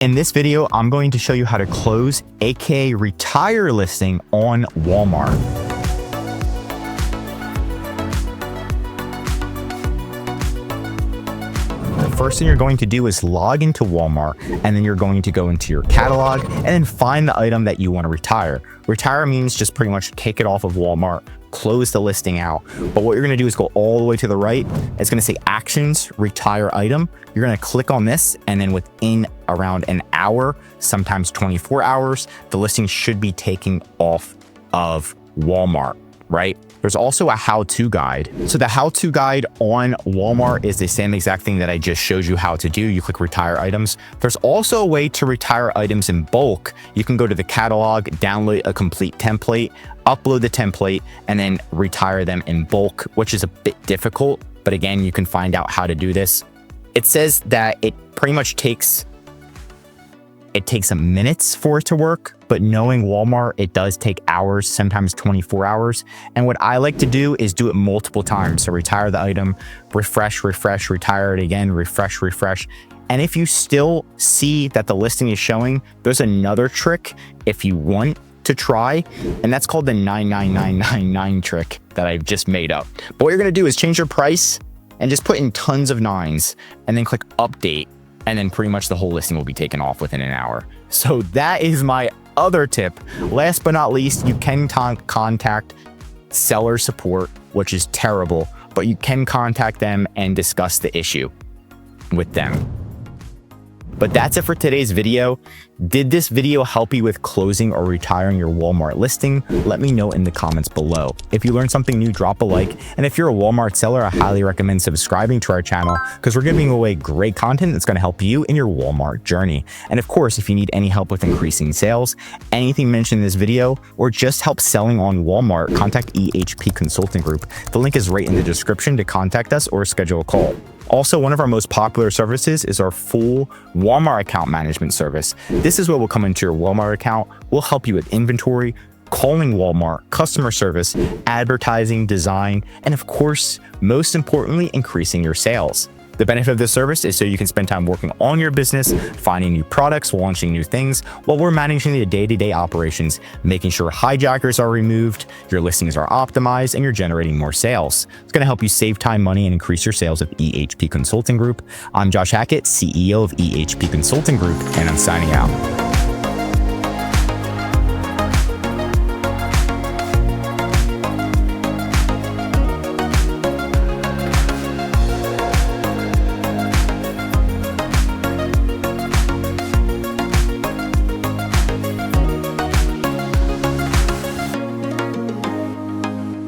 In this video, I'm going to show you how to close, aka retire a listing on Walmart. The first thing you're going to do is log into Walmart, and then you're going to go into your catalog and then find the item that you want to retire. Retire means just pretty much take it off of Walmart, close the listing out. But what you're going to do is go all the way to the right. It's going to say actions, retire item. You're going to click on this, and then within around an hour, sometimes 24 hours, the listing should be taken off of Walmart, right? There's also a how-to guide. So the how-to guide on Walmart is the same exact thing that I just showed you how to do. You click retire items. There's also a way to retire items in bulk. You can go to the catalog, download a complete template, upload the template, and then retire them in bulk, which is a bit difficult. But again, you can find out how to do this. It says that it pretty much takes some minutes for it to work, but knowing Walmart, it does take hours, sometimes 24 hours. And what I like to do is do it multiple times. So retire the item, refresh, retire it again, refresh. And if you still see that the listing is showing, there's another trick if you want to try, and that's called the 99999 trick that I've just made up. But what you're gonna do is change your price and just put in tons of nines and then click update. And then pretty much the whole listing will be taken off within an hour. So that is my other tip. Last but not least, you can contact seller support, which is terrible, but you can contact them and discuss the issue with them. But that's it for today's video. Did this video help you with closing or retiring your Walmart listing? Let me know in the comments below. If you learned something new, drop a like. And if you're a Walmart seller, I highly recommend subscribing to our channel because we're giving away great content that's going to help you in your Walmart journey. And of course, if you need any help with increasing sales, anything mentioned in this video, or just help selling on Walmart, contact EHP Consulting Group. The link is right in the description to contact us or schedule a call. Also, one of our most popular services is our full Walmart account management service. This is what will come into your Walmart account. We'll help you with inventory, calling Walmart, customer service, advertising, design, and of course, most importantly, increasing your sales. The benefit of this service is so you can spend time working on your business, finding new products, launching new things, while we're managing the day-to-day operations, making sure hijackers are removed, your listings are optimized, and you're generating more sales. It's going to help you save time, money, and increase your sales with EHP Consulting Group. I'm Josh Hackett, CEO of EHP Consulting Group, and I'm signing out.